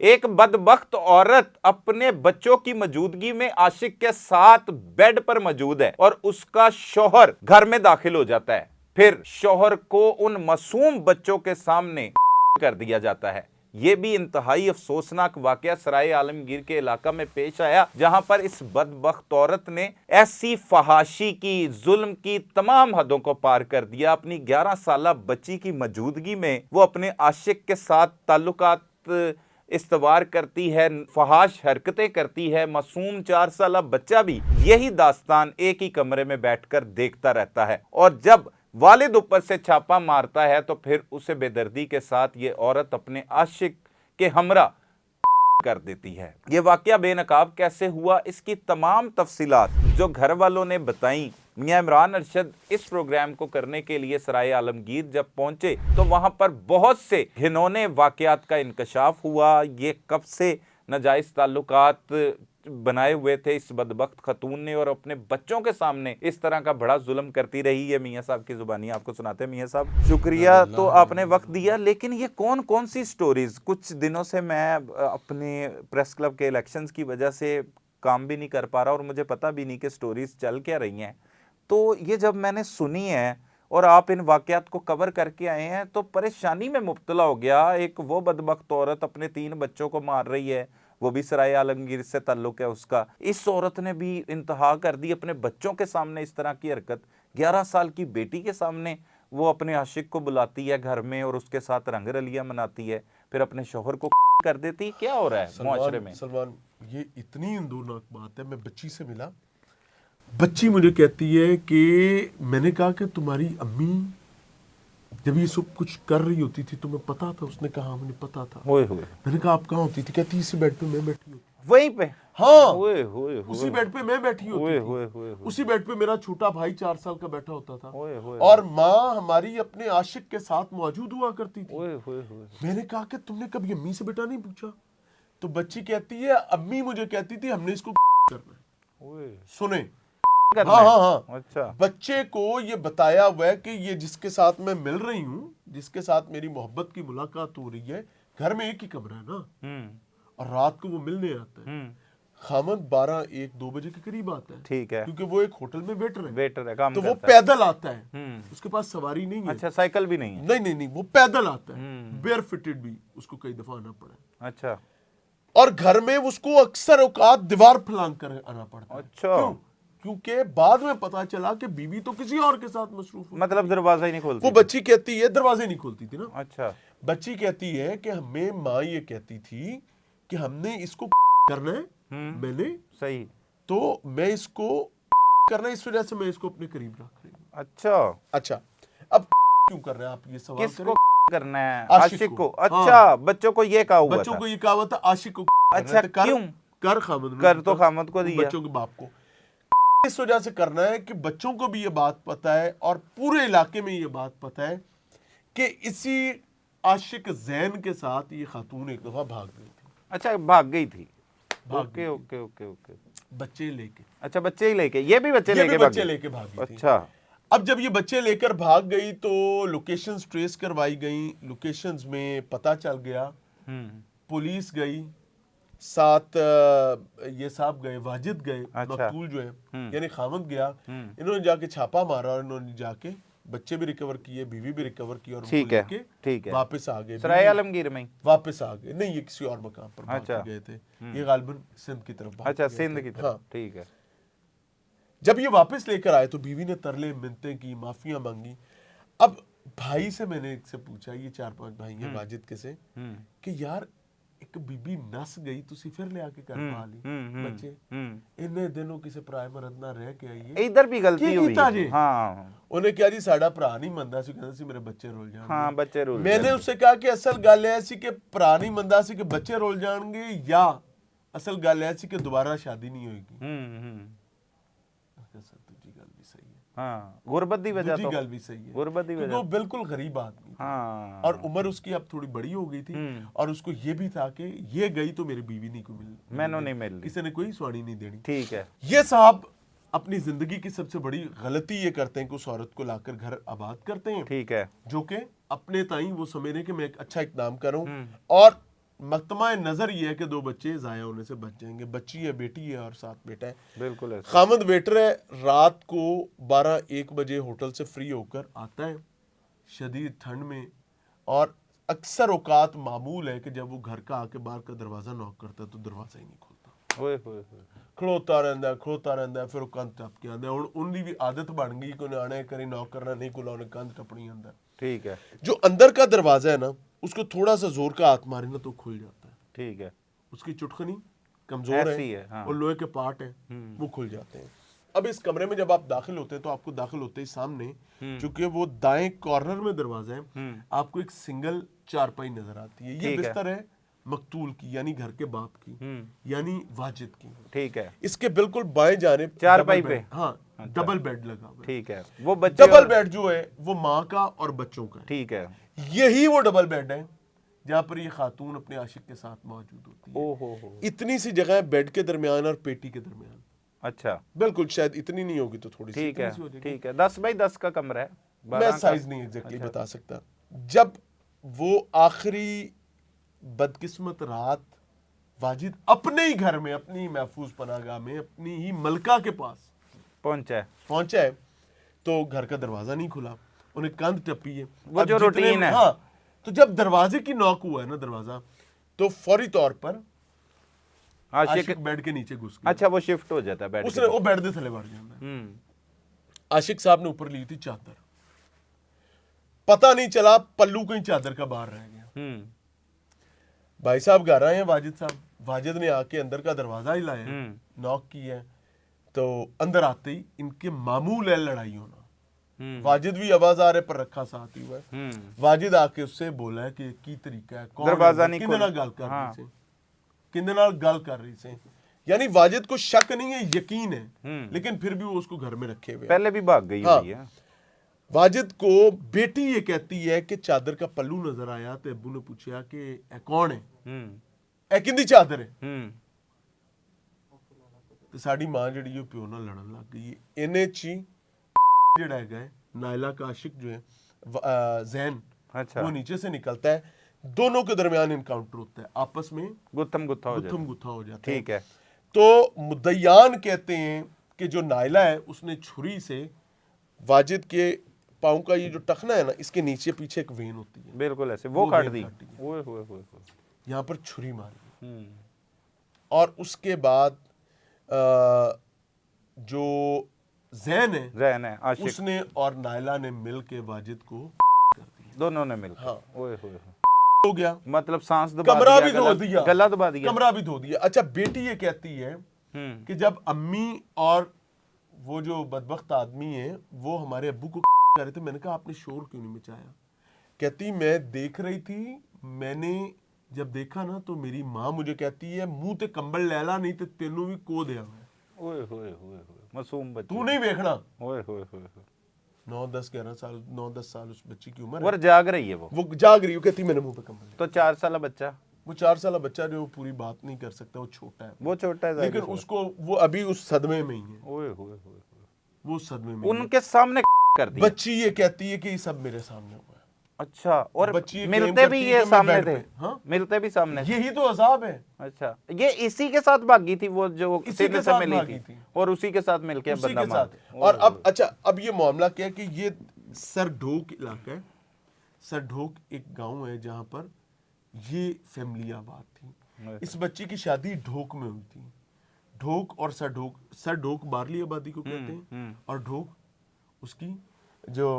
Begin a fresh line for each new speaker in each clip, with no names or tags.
एक बदबख्त औरत अपने बच्चों की मौजूदगी में आशिक के साथ बेड पर मौजूद है और उसका शौहर घर में दाखिल हो जाता है। फिर शौहर को उन मासूम बच्चों के सामने कर दिया जाता है। यह भी इंतहाई अफसोसनाक वाकया सराय आलमगीर के इलाका में पेश आया, जहां पर इस बदबख्त औरत ने ऐसी फहाशी की, जुल्म की तमाम हदों को पार कर दिया। अपनी 11 साला बच्ची की मौजूदगी में वो अपने आशिक के साथ ताल्लुकात इस्तवार करती है, फहाश हरकतें करती है। मासूम 4 साला बच्चा भी यही दास्तान एक ही कमरे में बैठकर देखता रहता है और जब वालिद ऊपर से छापा मारता है तो फिर उसे बेदर्दी के साथ ये औरत अपने आशिक के हमरा कर देती है। ये वाकया बेनकाब कैसे हुआ, इसकी तमाम तफसीलात जो घर वालों ने बताई। मियां इमरान अरशद इस प्रोग्राम को करने के लिए सराय आलमगीर जब पहुंचे तो वहां पर बहुत से घिनौने वाकयात का इंकशाफ हुआ। ये कब से नाजायज ताल्लुकात बनाए हुए थे इस बदबख्त खतून ने और अपने बच्चों के सामने इस तरह का बड़ा जुल्म करती रही है। मियां साहब की जुबानी आपको सुनाते हैं। मियां साहब शुक्रिया, तो आपने वक्त दिया। लेकिन ये कौन कौन सी स्टोरीज, कुछ दिनों से मैं अपने प्रेस क्लब के इलेक्शंस की वजह से काम भी नहीं कर पा रहा और मुझे पता भी नहीं कि स्टोरीज चल क्या रही हैं, तो ये जब मैंने सुनी है और आप इन वाकयात को कवर करके आए हैं तो परेशानी में मुब्तला हो गया। एक वो बदबख्त औरत अपने 3 बच्चों को मार रही है, वो भी सराय आलमगीर से ताल्लुक है उसका। इस औरत ने भी इंतहा कर दी, अपने बच्चों के सामने इस तरह की हरकत। 11 साल की बेटी के सामने वो अपने आशिक को बुलाती है घर में और उसके साथ रंग रलियां मनाती है, फिर अपने शौहर को कर देती। क्या हो रहा है मुआशरे में?
सलमान, ये इतनी इंदुरनाक बात है। मैं बच्ची से मिला, बच्ची मुझे कहती है कि मैंने कहा कि तुम्हारी अम्मी जब ये सब कुछ कर रही होती थी तुम्हें पता था? उसने कहा मुझे पता था। मैंने कहा आप कहाँ होती थी? कहती इसी बेड पे मैं बैठी होती।
वहीं पे?
हाँ, उसी बेड पे मैं बैठी होती थी। उसी बेड पे मेरा छोटा भाई 4 साल का बैठा होता था और माँ हमारी अपने आशिक के साथ मौजूद हुआ करती थी। मैंने कहा कि तुमने कभी अम्मी से बेटा नहीं पूछा? तो बच्ची कहती है अम्मी मुझे कहती थी हमने इसको करना है। सुने, हाँ,
अच्छा।
बच्चे को ये बताया हुआ है कि ये जिसके साथ मैं मिल रही हूँ, जिसके साथ मेरी मोहब्बत की मुलाकात हो रही है, घर में एक ही कमरा है ना, और रात को वो मिलने आता है। खामद 12-1-2 बजे के करीब आता है,
ठीक है,
क्योंकि वो एक होटल में वेटर है,
काम
तो
वो
पैदल आता है। उसके पास सवारी नहीं है।
अच्छा, साइकिल भी नहीं है?
नहीं, वो पैदल आता है, बेयर फिटेड भी उसको कई दफा आना पड़ा।
अच्छा।
और घर में उसको अक्सर औकात दीवार फलांग कर आना पड़ता है।
अच्छा।
क्योंकि बाद में पता चला कि बीवी तो किसी और के साथ मसरूफ,
मतलब दरवाजा ही नहीं खोलती।
वो बच्ची कहती है दरवाजे नहीं खोलती थी ना।
अच्छा।
बच्ची कहती है कि हमें माँ ये कहती थी कि हमने इसको करना है, मैंने
सही,
तो मैं इसको करना है, इस वजह से मैं इसको अपने करीब रख रही हूँ। अच्छा, अब क्यों कर रहे हैं आप ये सवाल?
किसको करना है?
आशिक को।
अच्छा, बच्चों को ये कहा हुआ था?
बच्चों को ये कहा हुआ था आशिक को।
अच्छा, क्यों?
कर खामद,
कर तो खामद को दिया,
बच्चों के बाप को। इस वजह से करना है कि बच्चों को भी ये बात पता है और पूरे इलाके में ये बात पता है कि इसी आशिक जैन के साथ ये खातून एक दफा भाग गई थी।
अच्छा, भाग गई थी। ओके।
बच्चे लेके।
अच्छा, बच्चे ही लेके? ये भी बच्चे लेके
भागी थी।
अच्छा।
अब जब ये बच्चे लेकर भाग गई तो लोकेशंस ट्रेस करवाई गई, लोकेशंस में पता चल गया, पुलिस गई, साथ ये साहब गए, वाजिद गए, मकतूल जो है यानी खामद गया, इन्होंने जाके छापा मारा और इन्होंने जाके बच्चे भी रिकवर किए, बीवी भी रिकवर की और
ठीक है
वापस आ गए।
सराय आलमगीर में
वापस आ गए? नहीं, ये किसी और मकाम पर भाग गए थे। ये गालिबन सिंध की तरफ।
अच्छा, सिंध की तरफ। ठीक है।
जब ये वापस लेकर आए तो बीवी ने तरले मिन्नतें की, माफियां मांगी। अब भाई से मैंने इससे पूछा, ये 4-5 भाई हैं वाजिद के से, कि यार एक बीबी नस गई तुसी फिर ले आके कर पा ली बच्चे, इन्ने दिनों किसी पराए मर्द ना रह के आईए,
इधर भी गलती हुई है। हाँ,
उन्हें क्या जी साडा भरा नहीं मंदा सी, कहंदा सी मेरे बच्चे रुल जाणगे।
हाँ, बच्चे रुल।
मैंने उससे कहा कि असल गल है सी कि भरा नहीं मंदा सी कि बच्चे रुल जाणगे, या असल गल है सी कि दोबारा शादी नहीं होगी।
हाँ, गुरबत दी वजह तो,
गल भी सही है,
गुरबत दी वजह,
वो बिल्कुल गरीब आदमी।
हाँ,
और उम्र उसकी अब थोड़ी बड़ी हो गई थी और उसको ये भी था कि ये गई तो मेरी बीवी नहीं को
मैंने नहीं मिल,
किसी ने कोई स्वाड़ी नहीं देनी।
ठीक है।
ये साहब अपनी जिंदगी की सबसे बड़ी गलती ये करते हैं कि उस औरत को लाकर घर आबाद करते हैं,
ठीक है,
जो कि अपने ताई वो समझने कि मैं एक अच्छा इकदाम करूं और मकतमा नजर ये है कि 2 बच्चे जाया होने से बच जाएंगे। बच्ची है, बेटी है और साथ बेटा है।
बिल्कुल ऐसा।
खामद वेटर है, रात को 12-1 बजे होटल से फ्री होकर आता है शदीद ठंड में, और अक्सर औकात मामूल है कि जब वो घर का आके बाहर का दरवाजा नॉक करता है तो दरवाजा ही नहीं खुलता।
ओए होए होए।
खड़ोता रहता है, फिर वो कंध टप के आंदा। हुण उनकी भी आदत बन गई कि आने करी नॉक करना नहीं खुला, उन्हें कंध टपनी आंदा।
ठीक है।
जो अंदर का दरवाजा है ना, उसको थोड़ा सा जोर का हाथ मारे ना तो खुल जाता है।
ठीक है।
उसकी चुटखनी कमजोर है
हाँ।
और लोहे के पार्ट हैं, वो खुल जाते हैं। अब इस कमरे में जब आप दाखिल होते हैं तो आपको दाखिल होते ही सामने, चूंकि वो दाएं कॉर्नर में दरवाजा है, आपको एक सिंगल चारपाई नजर आती है। ये बिस्तर है मकतूल की, यानी घर के बाप की, यानी वाजिद की।
ठीक है।
इसके बिल्कुल बाएं जानिब
चारपाई पे
हाँ डबल बेड लगा हुआ है।
ठीक है। वो बच्चे
डबल बेड जो है वो माँ का और बच्चों का है।
ठीक है।
यही वो डबल बेड है जहाँ पर ये खातून अपने आशिक के साथ मौजूद होती है।
ओहो।
इतनी सी जगह है बेड के दरमियान और पेटी के दरमियान।
अच्छा।
बिल्कुल, शायद इतनी नहीं होगी तो थोड़ी सी।
ठीक है। ठीक है। 10 बाई 10 का कमरा है।
मैं साइज नहीं एग्जैक्टली बता सकता। जब वो आखिरी बदकिस्मत रात वाजिद अपने ही घर में, अपनी ही महफूज पनाहगाह में, अपनी ही मलका के पास पहुंचा है तो घर का दरवाजा नहीं खुला, उन्हें कंध टपी है।
वो जो रूटीन है।
हाँ, तो जब दरवाजे की नॉक हुआ है ना दरवाजा, तो फौरी तौर पर आशिक बेड के नीचे घुस गया।
अच्छा, वो शिफ्ट हो जाता है बेड।
उसने वो बेड दे थले बढ़ जाता। आशिक साहब ने ऊपर ली थी चादर, पता नहीं चला पल्लू कहीं चादर का बाहर रह गया। भाई साहब घर आए हैं वाजिद साहब, वाजिद ने आके अंदर का दरवाजा ही लाया, नॉक की है, तो अंदर आते ही इनके मामूल है लड़ाई होना। वाजिद भी आवाज आ रहे पर रखा साथ ही हुआ है। वाजिद आके उससे बोला है कि की तरीका है, कौन
दरवाजा नहीं
किंदे नाल गल कर रही से, किंदे नाल गल कर रही से। यानी वाजिद को शक नहीं है, यकीन है, लेकिन फिर भी वो उसको घर में रखे हुए।
पहले भी भाग गई हुई है।
वाजिद को बेटी ये कहती है कि चादर का पल्लू नजर आया, तो अब्बू ने पूछा कि ए कौन है, ए किंदी चादर है। तो साड़ी मां जी प्यो नाल लड़न लग गई। इन्हें ची जिहड़ा है नायला का आशिक जो है जैन,
अच्छा,
वो नीचे से निकलता है, दोनों के दरमियान इनकाउंटर होता है, आपस में
गुत्थम गुत्था हो
जाता है।
ठीक है।
तो मुद्दयान कहते हैं कि जो नायला है उसने छुरी से वाजिद के पाँव का ये जो टखना है ना, इसके नीचे पीछे एक वेन होती है,
बिल्कुल ऐसे वो काट दी। ओए होए होए,
यहाँ पर छुरी मारी। और उसके बाद जो जैन है आशिक, उसने और नायला ने मिल के वाजिद को कर दिया,
दोनों ने मिल।
हाँ,
ओए होए
हो गया,
मतलब सांस दबा
कमरा
दिया,
भी धो दिया,
गला दबा दिया,
कमरा भी धो दिया। अच्छा, बेटी ये कहती है कि जब अम्मी और वो जो बदबख्त आदमी है वो हमारे अब्बू को कर रहे थे, मैंने कहा आपने शोर क्यों नहीं मचाया। कहती मैं देख रही थी, मैंने जब देखा ना तो मेरी माँ मुझे कहती है मुंह ते कंबल लैला नहीं तो तेनू भी को दिया।
ओए होए होए, मासूम बच्ची,
तू नहीं देखना।
ओए होए होए,
9-10-11 साल 9-10 साल उस बच्ची की उम्र है।
और जाग रही है वो
जाग रही है, कहती मैंने मुंह पे कंबल।
तो 4 साल बच्चा,
वो 4 साल बच्चा जो पूरी बात नहीं कर सकता, वो छोटा है,
वो छोटा है,
लेकिन उसको वो अभी उस सदमे में ही है।
ओए होए होए,
वो उस सदमे में
उनके सामने कर दिया।
बच्ची ये कहती है कि ये सब मेरे सामने हुआ है।
अच्छा, और
मिलते भी ये सामने थे।
हाँ? मिलते भी सामने,
यही तो अजाब है।
अच्छा, ये इसी के साथ भागी थी वो जो
इसी के साथ मिली थी
और उसी के साथ मिलके बंदा मार।
और अब अच्छा, अब ये मामला क्या है कि ये सरढोक इलाका है। सरढोक एक गांव है जहां पर ये फैमिली आबाद थी। इस बच्ची की शादी ढोक में हुई थी। ढोक और सरढोक बारली आबादी को कहते हैं, और ढोक उसकी जो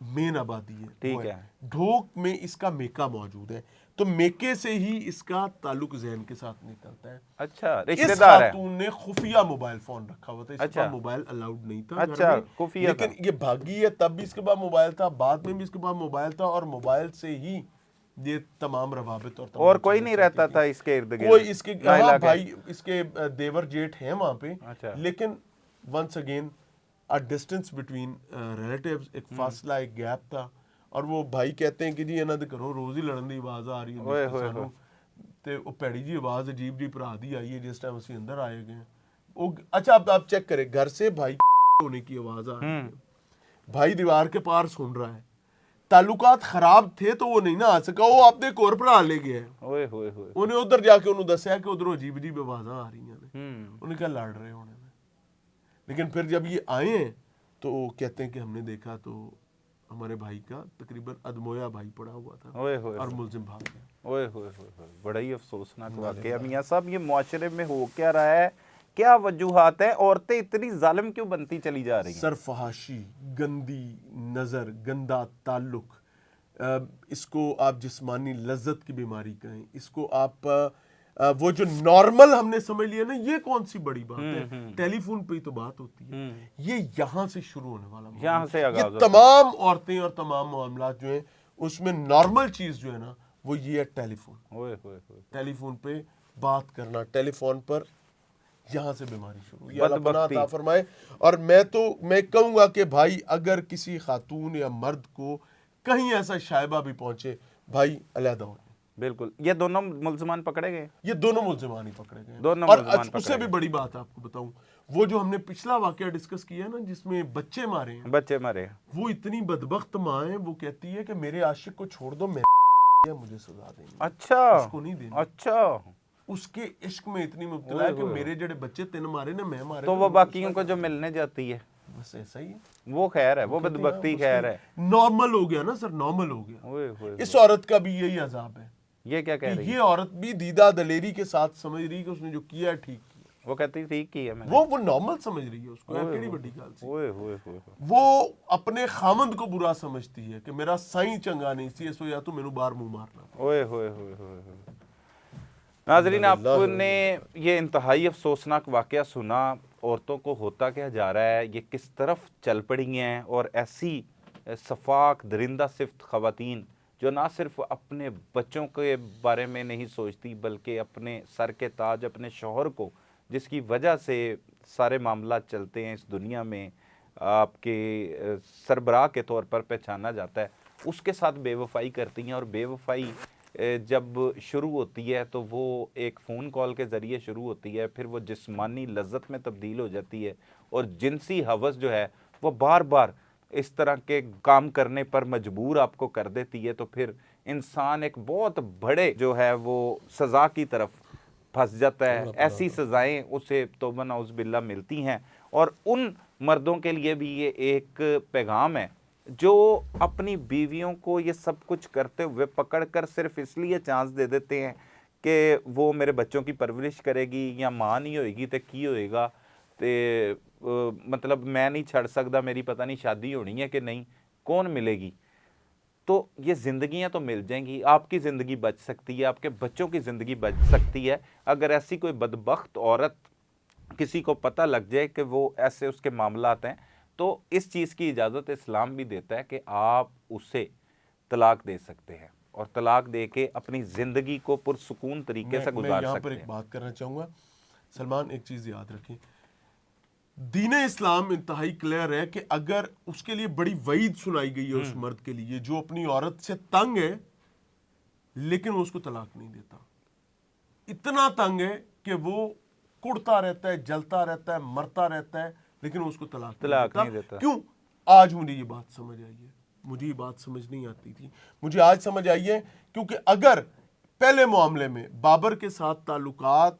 मेन आबादी है।
ठीक है।
ढोक में इसका मेका मौजूद है, तो मेके से ही इसका ताल्लुक जैन के साथ निकलता है।
अच्छा, रिश्तेदार है।
इस खातून ने खुफिया मोबाइल फोन रखा हुआ था, इसके पास मोबाइल अलाउड नहीं था।
अच्छा, खुफिया,
लेकिन ये भागी है तब भी इसके पास मोबाइल था, बाद में भी इसके पास मोबाइल था, और मोबाइल से ही ये तमाम रवाबित और
कोई नहीं रहता था इसके इर्द गिर्द,
कोई इसके भाई इसके देवर जेठ हैं वहां पे।
अच्छा।
लेकिन once again a distance between relatives, एक फासला, एक गैप था। और वो भाई कहते हैं कि जी इन्हां दे घरों रोज ही लड़न दी आवाज आ रही है सानू, ते ओ भैड़ी जी आवाज अजीब जी भरा दी आई है जिस टाइम ਅਸੀਂ अंदर आए गए। वो अच्छा, आप चेक करें, घर से भाई होने की आवाज आ रही है, भाई दीवार के पार सुन रहा है, ताल्लुकात खराब थे तो वो नहीं ना आ सका, वो अपने कोर भरा ले गया
ओए होए होए
उन्हें उधर जाके उन्होंने दसिया कि उधर अजीब अजीब आवाज़ां आ रही हैं, उन्हें क्या लड़ रहे होने में। लेकिन फिर जब ये आए हैं तो कहते हैं कि हमने देखा तो हमारे भाई का तकरीबन अदमोया भाई पड़ा हुआ था
ओए होए
और मुलजिम भाग गया।
ओए होए होए, बड़ा ही अफसोसनाक वाकया मियां साहब। ये मुआशरे में हो क्या रहा है, क्या वजूहात है, औरतें इतनी जालिम क्यों बनती चली जा रही हैं?
सरफहाशी, गंदी नज़र, गंदा ताल्लुक, इसको आप जिस्मानी लज्जत की बीमारी कहें, इसको आप वो जो नॉर्मल हमने समझ लिया ना, ये कौन सी बड़ी बात है, टेलीफोन पे ही तो बात होती है, ये यहाँ से शुरू होने वाला मामला।
यहाँ से
ये
आगाज
तमाम औरतें और तमाम मामलात जो है उसमें नॉर्मल चीज जो है ना वो ये है टेलीफोन।
ओए होए होए,
टेलीफोन पे बात करना, टेलीफोन पर, यहाँ से बीमारी शुरू। ये अल्लाह पनाह अता फरमाए। और मैं कहूँगा कि भाई अगर किसी खातून या मर्द को कहीं ऐसा शायबा भी पहुंचे, भाई अलहदा हो।
बिल्कुल। ये दोनों मुल्ज़िमान पकड़े गए,
ये दोनों मुल्ज़िमान ही पकड़े गए।
दोनों
और
मुल्ज़िमान
उससे भी बड़ी बात आपको बताऊं, वो जो हमने पिछला वाकया डिस्कस किया है ना जिसमें बच्चे मारे हैं,
बच्चे मरे,
वो इतनी बदबख्त माँ है, वो कहती है कि मेरे आशिक को छोड़ दो, मैं मुझे सजा देनी।
अच्छा,
उसको नहीं देनी।
अच्छा,
उसके इश्क में इतनी मुब्तला है कि मेरे जड़े बच्चे तेन मारे ने मैं मारे,
तो वो बाकियों को जो मिलने जाती है
बस ऐसा ही है।
वो खैर है, वो बदबख्ती खैर है।
नॉर्मल हो गया ना सर, नॉर्मल हो गया।
ओए होए,
इस औरत का भी यही अजाब है।
ये क्या कह रही है?
ये औरत भी दीदा दलेरी के साथ समझ रही कि उसने जो किया है ठीक किया।
वो कहती ठीक की है मैंने,
वो नॉर्मल समझ रही है उसको, यार केड़ी बड़ी गल सी।
ओए होए होए,
वो अपने खामंद को बुरा समझती है कि मेरा साईं चंगा नहीं सी, इसो या तो मेनू बार मुंह मारना।
ओए होए होए होए। नाज़रीन, आपने ये इंतहाई अफसोसनाक वाकया सुना। औरतों को होता क्या जा रहा है, ये किस तरफ चल पड़ी हैं, और ऐसी सफाक दरिंदा सिफ्त ख़वातीन जो ना सिर्फ अपने बच्चों के बारे में नहीं सोचती बल्कि अपने सर के ताज, अपने शौहर को, जिसकी वजह से सारे मामला चलते हैं इस दुनिया में, आपके सरबराह के तौर पर पहचाना जाता है, उसके साथ बेवफाई करती हैं। और बेवफाई जब शुरू होती है तो वो एक फ़ोन कॉल के ज़रिए शुरू होती है, फिर वो जिस्मानी लज्जत में तब्दील हो जाती है, और जिनसी हवस जो है वो बार बार इस तरह के काम करने पर मजबूर आपको कर देती है। तो फिर इंसान एक बहुत बड़े जो है वो सज़ा की तरफ फंस जाता है। ऐसी सज़ाएं उसे तौबा नऊज़ बिल्लाह मिलती हैं। और उन मर्दों के लिए भी ये एक पैगाम है जो अपनी बीवियों को ये सब कुछ करते हुए पकड़कर सिर्फ इसलिए चांस दे देते हैं कि वो मेरे बच्चों की परवरिश करेगी, या मां नहीं होएगी तो की होएगा, ते मतलब मैं नहीं छड़ सकता, मेरी पता नहीं शादी होनी है कि नहीं, कौन मिलेगी। तो ये ज़िंदगियां तो मिल जाएंगी, आपकी ज़िंदगी बच सकती है, आपके बच्चों की ज़िंदगी बच सकती है। अगर ऐसी कोई बदबख्त औरत किसी को पता लग जाए कि वो ऐसे उसके मामलात हैं, तो इस चीज़ की इजाज़त इस्लाम भी देता है कि आप उसे तलाक दे सकते हैं, और तलाक दे के अपनी ज़िंदगी को पुरसुकून तरीके से गुजार
यहाँ
सकते
पर
हैं।
एक बात करना चाहूँगा सलमान, एक चीज़ याद रखें, दीन इस्लाम इंतहाई क्लियर है कि अगर उसके लिए बड़ी वईद सुनाई गई है उस मर्द के लिए जो अपनी औरत से तंग है लेकिन वो उसको तलाक नहीं देता, इतना तंग है कि वो कुड़ता रहता है, जलता रहता है, मरता रहता है, लेकिन वो उसको तलाक नहीं देता। क्यों? आज मुझे ये बात समझ आई है, मुझे ये बात समझ नहीं आती थी, मुझे आज समझ आई है। क्योंकि अगर पहले मामले में बाबर के साथ ताल्लुकात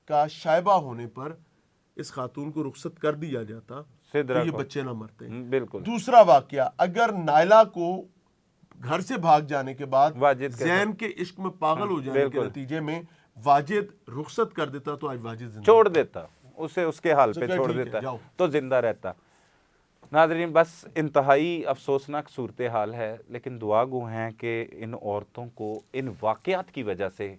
का शायबा होने पर इस खातून को रुखसत कर दिया जाता तो ये बच्चे ना मरते।
बिल्कुल।
दूसरा वाकया, अगर नायला को घर से भाग जाने के बाद जैन के इश्क में पागल हो जाने के नतीजे में वाजिद रुखसत कर देता तो आज वाजिद
छोड़ देता, उसे उसके हाल पे छोड़ देता तो जिंदा रहता। नाज़रीन, बस इंतहाई अफसोसनाक सूरत हाल है, लेकिन दुआ गो हैं कि इन औरतों को इन वाक़यात की वजह से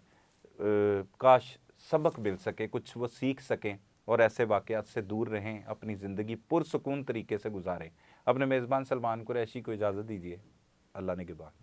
काश सबक मिल सके, कुछ वो सीख सकें और ऐसे वाक़यात से दूर रहें, अपनी ज़िंदगी पुरसुकून तरीके से गुजारें। अपने मेज़बान सलमान कुरैशी को इजाज़त दीजिए। अल्लाह निगहबान।